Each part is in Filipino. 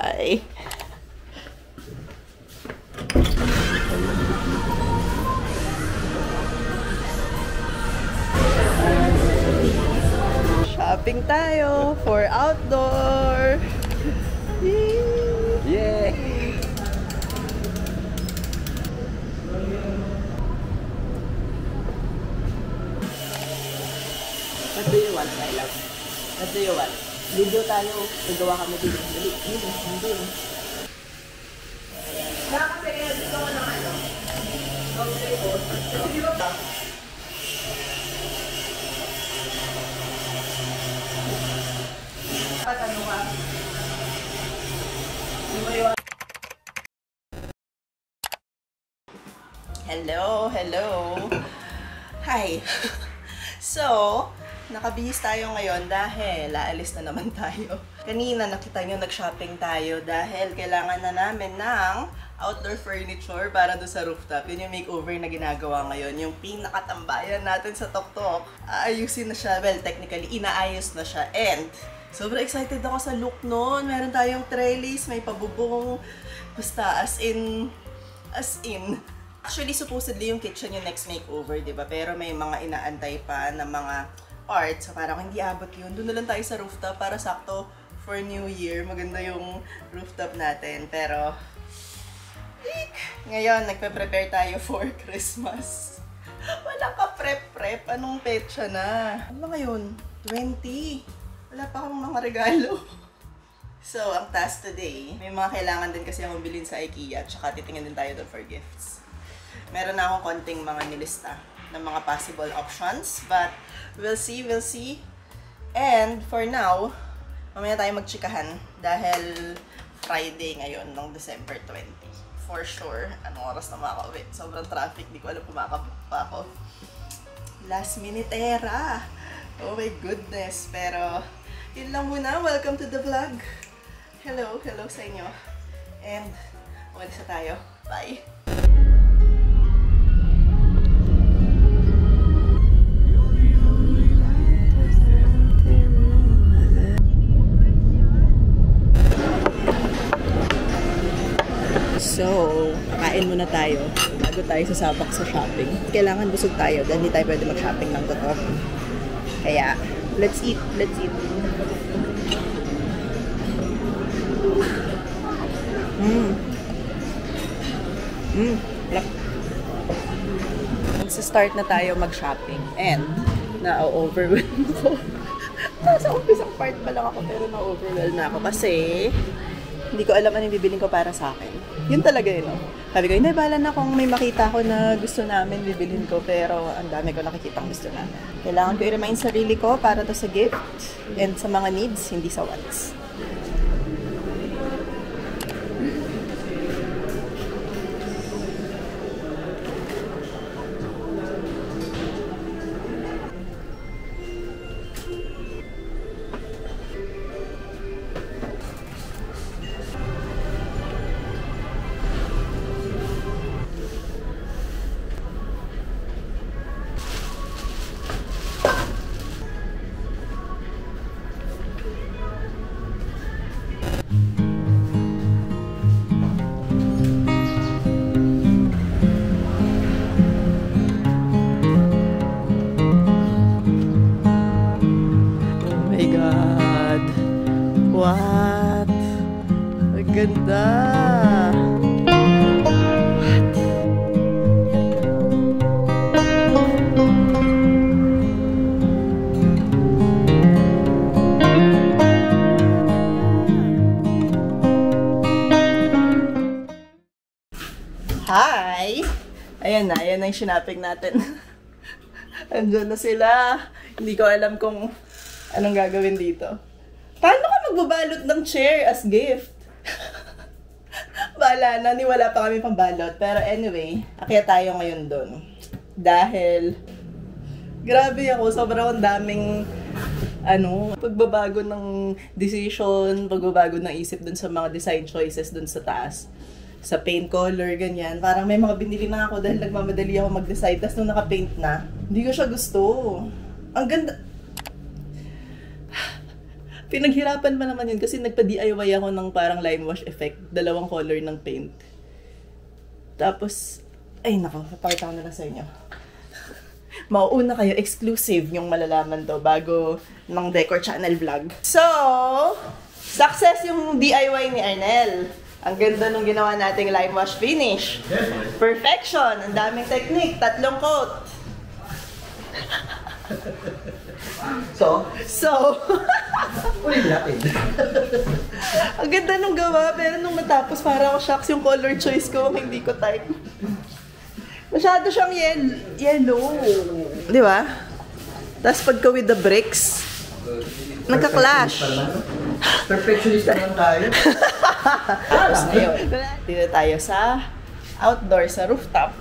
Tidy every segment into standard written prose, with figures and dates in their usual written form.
Ay. Shopping tayo for outdoor. Yay! What do you want, my love? What do you want? Video tayo. Nagawa kami dito. Dali. Hindi. Kasi kaya dito ko ng ano. Okay po. Hindi ba ba? Patano ka? Hello. Hi. So, nakabihis tayo ngayon dahil aalis na naman tayo. Kanina nakita nyo nag-shopping tayo dahil kailangan na namin ng outdoor furniture para doon sa rooftop. Yun yung makeover na ginagawa ngayon. Yung pinakatambayan natin sa Toktok. Aayusin na siya. Well, technically, inaayos na siya. And, sobrang excited ako sa look nun. Meron tayong trellis, may pabubong. Basta, as in. Actually, supposedly yung kitchen yung next makeover, di ba? Pero may mga inaantay pa na mga art. So, parang hindi abot yun. Doon na lang tayo sa rooftop para sakto for New Year. Maganda yung rooftop natin. Pero, ngayon, nagpe-prepare tayo for Christmas. Wala ka prep. Anong petsa na? Ano ba ngayon? 20. Wala pa akong mga regalo. So, ang task today, may mga kailangan din kasi akong bilhin sa IKEA. Tsaka titingin din tayo doon for gifts. Meron na akong konting mga nilista ng mga possible options. But, we'll see. And, for now, mamaya tayo magchikahan. Dahil Friday ngayon, ng December 20. For sure. Anong oras na makakauwi? Sobrang traffic. Di ko alam kung makakabook pa ako. Last minute era. Oh my goodness. Pero, yun lang muna. Welcome to the vlog. Hello sa inyo. And, umalis na tayo. Bye! So, kakain muna tayo bago tayo sasabak sa shopping. Kailangan busog tayo dahil hindi tayo pwede mag-shopping ng totoo. Kaya, let's eat. Magsa-start na tayo mag-shopping and na-overwhelm ko. Nasa umpisang part pa lang ako pero na-overwhelm na ako kasi hindi ko alam ano yung bibilin ko para sa akin. Yun talaga yun. Sabi ko, hindi, bahala na kung may makita ko na gusto namin, bibilin ko. Pero ang dami ko nakikitang gusto namin. Kailangan ko i-remind sarili ko para to sa gift and sa mga needs, hindi sa wants. What? Ang ganda! Hi! Ayan na yung sinapping natin. Andyan na sila. Hindi ko alam kung anong gagawin dito. Paano ka magbabalot ng chair as gift? Bahala na, wala pa kami pambalot. Pero anyway, akyat tayo ngayon doon. Dahil, grabe ako, sobrang daming, pagbabago ng decision, pagbabago ng isip doon sa mga design choices doon sa taas. Sa paint color, ganyan. Parang may mga binili na ako dahil nagmamadali ako mag-decide. Tapos nung naka-paint na, hindi ko siya gusto. Ang ganda. Pinaghirapan pa naman yun kasi nagpa-DIY ako ng parang lime wash effect. 2 color ng paint. Tapos, ay nako, papakita ko na lang sa inyo. Mauuna kayo, exclusive yung malalaman to bago ng Decor Channel vlog. So, success yung DIY ni Arnel. Ang ganda nung ginawa nating lime wash finish. Perfection! Ang daming technique. 3 coat. So? Ulit natin. Ang ganda nung gawa, pero nung matapos, para ako shocks yung color choice ko, hindi ko type. Masyado siyang yellow. Di ba? Tapos pagka with the bricks, nagka-clash. Perfectionist naman tayo. Tapos ngayon, dito tayo sa outdoor, sa rooftop,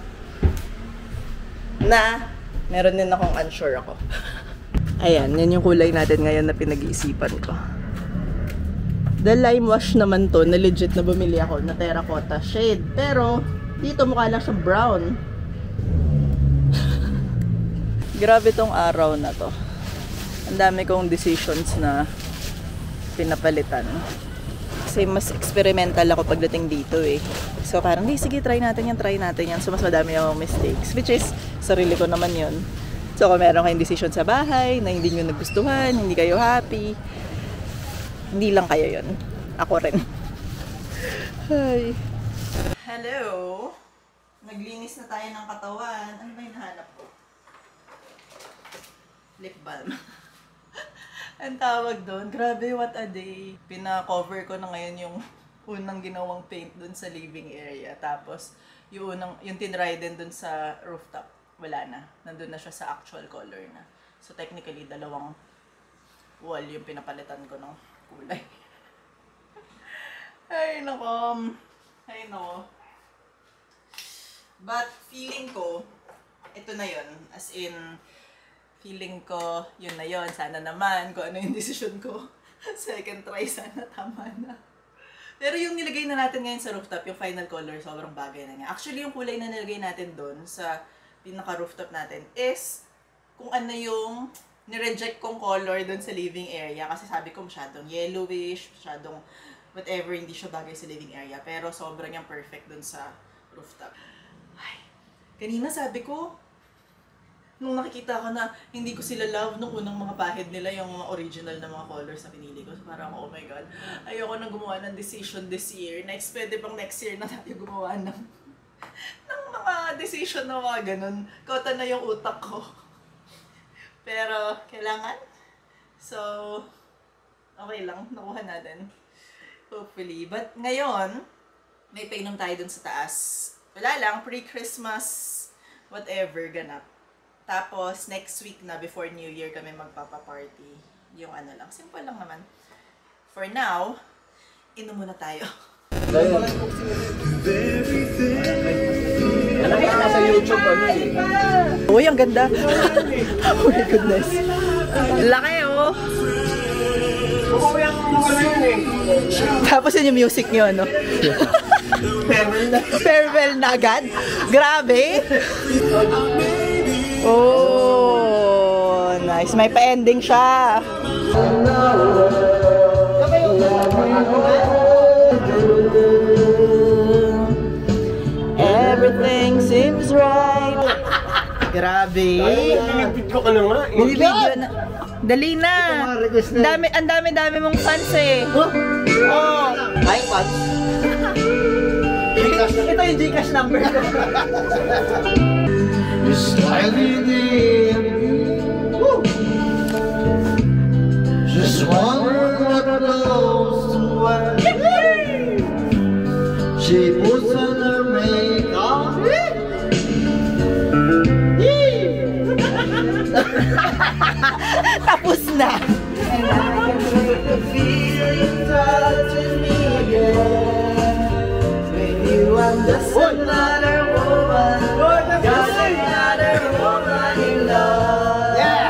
na meron din akong unsure ako. Ayan, yan yung kulay natin ngayon na pinag-iisipan ko. The lime wash naman to, na legit na bumili ako, na terracotta shade. Pero, dito mukha lang siya brown. Grabe tong araw na to. Ang dami kong decisions na pinapalitan. Kasi mas experimental ako pagdating dito eh. So parang, hey, sige, try natin yan. So mas madami akong mistakes. Which is, sarili ko naman yun. So kung meron kayong decision sa bahay na hindi nyo nagustuhan, hindi kayo happy, hindi lang kayo yun. Ako rin. Hi. Hello. Naglinis na tayo ng katawan. Ano ba yung nahanap ko? Lip balm. Ang tawag doon. Grabe, what a day. Pina-cover ko na ngayon yung unang ginawang paint doon sa living area. Tapos, yung tinry din doon sa rooftop. Wala na. Nandun na siya sa actual color na. So, technically, 2 wall yung pinapalitan ko ng kulay. Ay, nako. But, feeling ko, ito na yun. As in, feeling ko, yun na yun. Sana naman, kung ano yung decision ko. Second try, sana tama na. Pero yung nilagay na natin ngayon sa rooftop, yung final color, sobrang bagay na niya. Actually, yung kulay na nilagay natin doon sa pinaka-rooftop natin is kung ano yung nireject kong color doon sa living area. Kasi sabi ko masyadong yellowish, masyadong whatever, hindi siya bagay sa living area. Pero sobrang yung perfect doon sa rooftop. Ay, kanina sabi ko, nung nakikita ko na hindi ko sila love nung unang mga pahid nila, yung mga original na mga colors na pinili ko. So parang, oh my God, ayoko nang gumawa ng decision this year. Next, pwede bang next year na tayo gumawa ng mga decision na mga ganun. Kota na yung utak ko. Pero, kailangan. So, okay lang. Nakuha natin. Hopefully. But ngayon, may painom tayo dun sa taas. Wala lang, pre-Christmas, whatever, ganap. Tapos, next week na, before New Year, kami magpapaparty. Yung ano lang, simple lang naman. For now, inom muna tayo. Sa YouTube ano eh. Uy, ang ganda. Oh my goodness. Laki oh. Tapos yun yung music nyo, no? Farewell na agad. Grabe. Oh, nice. May pa-ending siya. Everything seems right. Grabe. Binibidyo ka na nga. Binibidyo na. Dali na. Ang dami mong fans eh. Oh. Hi, fans. Ito yung Gcash number ko. Just wonder what goes to her. She puts on her makeup. Tapos na. And I can feel you touching me again. When you understand another woman, just another woman in love. Yeah.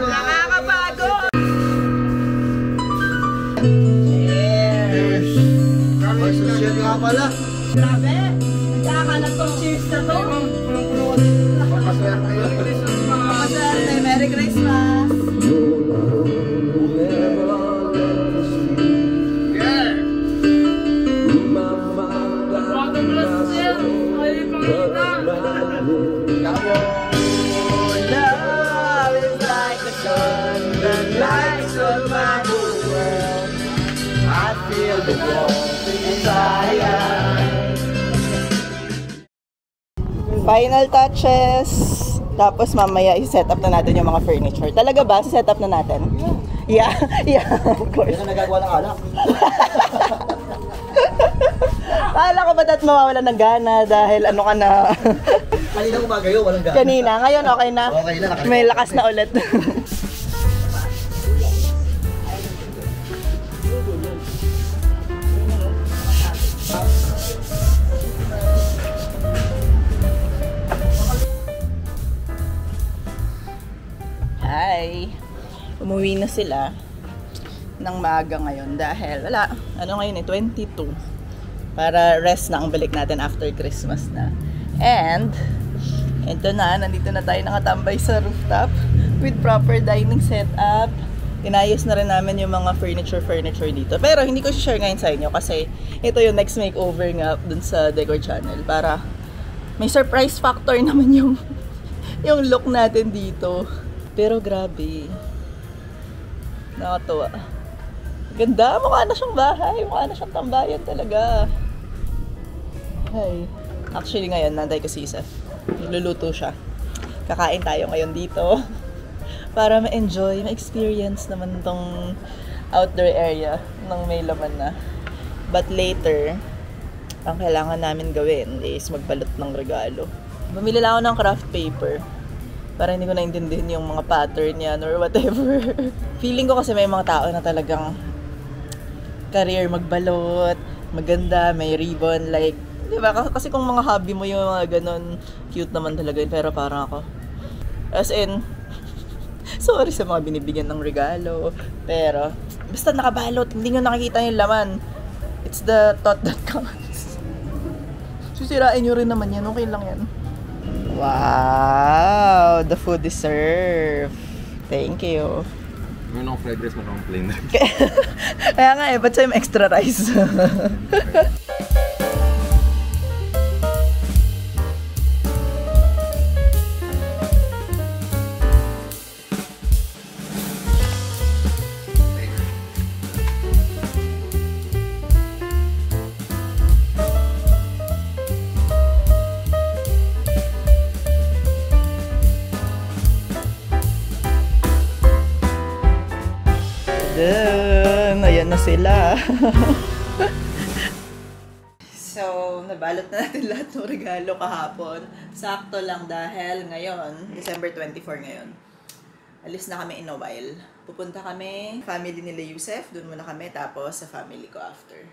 Nakakapagod! Cheers! May social nga pala. Grabe! Nagkakalat tong cheers na to. Makaswerte yun. Makaswerte! Merry Christmas! Love is like the sun that lights up my whole world. I feel the warmth inside. Final touches. Tapos mamaya i-set up na natin yung mga furniture. Talaga ba? Set up na natin? Yeah. Yeah, of course. Yan ang nagagawa ng alak. Akala ko ba't mawawala ng gana dahil ano ka na? Kanina umagayo, walang gana. Kanina. Ngayon okay na? Okay na. May lakas na ulit. Hi! Umuwi na sila ng maaga ngayon dahil wala, ano ngayon 22 para rest na ang balik natin after Christmas na. And ito na, nandito na tayo nakatambay sa rooftop with proper dining setup. Inayos na rin namin yung mga furniture dito, pero hindi ko share ngayon sa inyo kasi ito yung next makeover nga dun sa Decor Channel para may surprise factor naman yung look natin dito. Pero grabe, nakatuwa. Ganda, mukha na siyang bahay, mukha na siyang tambayan talaga. Hey. Actually ngayon, nantay ko si Seth. Nagluluto siya. Kakain tayo ngayon dito para ma-enjoy, ma-experience naman tong outdoor area ng may laman na. But later, ang kailangan namin gawin is magbalot ng regalo. Bumili lang ako ng craft paper para hindi ko naintindihan yung mga pattern yan or whatever. Feeling ko kasi may mga tao na talagang career magbalot, maganda, may ribbon, like, di ba? Kasi kung mga hobby mo yung mga ganon, cute naman talaga yun. Pero parang ako, as in, sorry sa mga binibigyan ng regalo, pero basta nakabalot, hindi nyo nakikita yung laman. It's the thought that counts. Susirain nyo rin naman yan, okay lang yan. Wow! The food is served. Thank you. Meron akong fried rice, meron akong plain rice. Kaya nga ba't sa'yo may extra rice? Ayan na sila. So, nabalot na natin lahat ng regalo kahapon. Sakto lang dahil ngayon, December 24 ngayon. Alis na kami in a while. Pupunta kami, family nila Yusef, doon muna kami, tapos sa family ko after.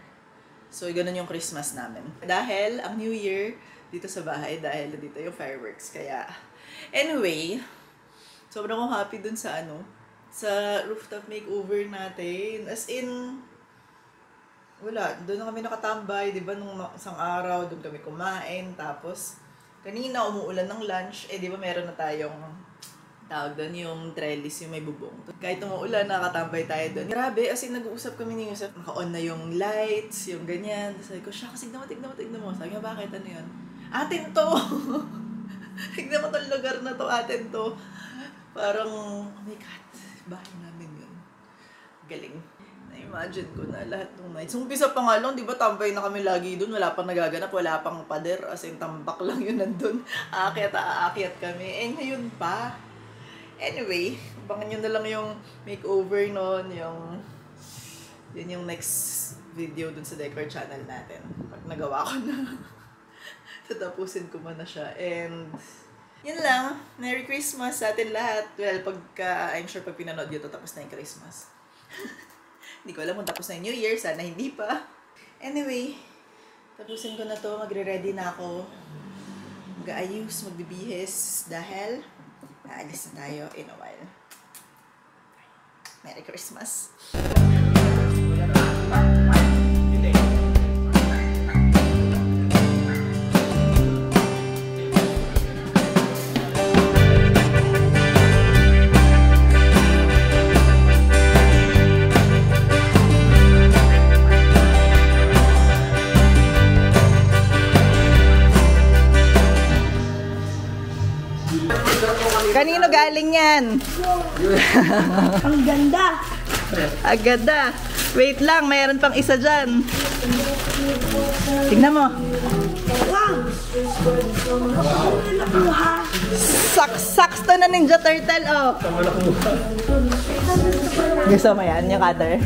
So, ganun yung Christmas namin. Dahil, ang New Year, dito sa bahay, dahil dito yung fireworks. Kaya, anyway, sobrang akong happy dun sa sa rooftop makeover natin. As in, wala, doon na kami nakatambay, di ba, nung isang araw, doon kami kumain, tapos, kanina umuulan ng lunch, di ba meron na tayong, tawag doon, yung trellis, yung may bubong. Kahit umuulan, nakatambay tayo doon. Grabe, as in, nag-uusap kami ni Yusef, naka-on na yung lights, yung ganyan. Sabi ko, siya, kasi tignan mo. Sabi niya, bakit, ano yun? Atin to! Tignan mo tong lugar na to, atin to. Parang, oh my God, bahay namin yun. Galing. Na-imagine ko na lahat ng nights. Umpisa pa nga lang, di ba tambay na kami lagi dun, wala pang nagaganap, wala pang pader, as in tambak lang yun nandun. Aakyat kami. Ngayon pa. Anyway, abangan nyo na lang yung makeover nun, yun yung next video dun sa Decor Channel natin. Pag nagawa ko na, tatapusin ko na siya. And, yun lang. Merry Christmas sa atin lahat. Well, I'm sure pag pinanood yun, tapos na yung Christmas. Hindi ko alam kung tapos na yung New Year. Sana hindi pa. Anyway, tapusin ko na to. Magre-ready na ako. Mag-aayos, magbibihis. Dahil Aalis na tayo in a while. Merry Christmas! Kanino galing yan? Ang ganda. Ang ganda. Wait lang, mayroon pang isa dyan. Tignan mo. Wow! Nakuha. Saks to na Ninja Turtle, oh. Gusto mo yan, yung cutter?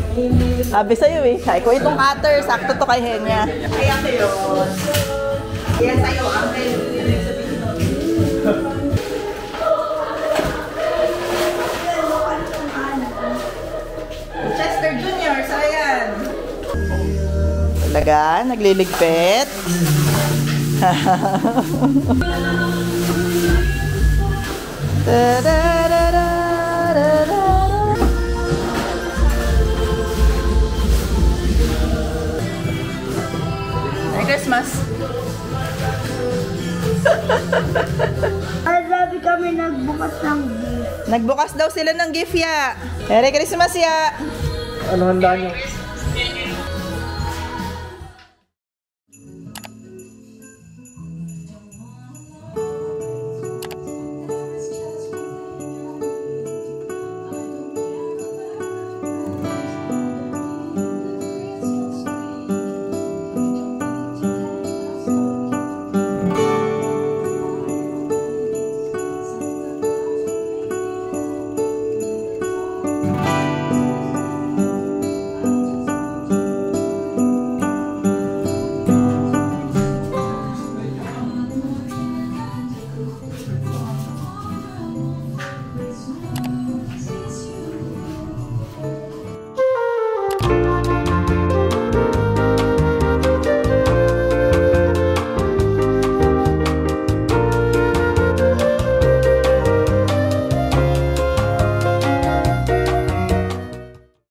Sabi sa'yo eh. Sabi ko, itong cutter, sakto to kay Henya. Kaya sa'yo. Kaya sa'yo, Uncle. Chester Jr., sayan. Talaga, nagliligpit. Merry Christmas. Ay, sabi kami nagbukas ng gift. Nagbukas daw sila ng gift, ya. Merry Christmas, ya. Ano handa nyo?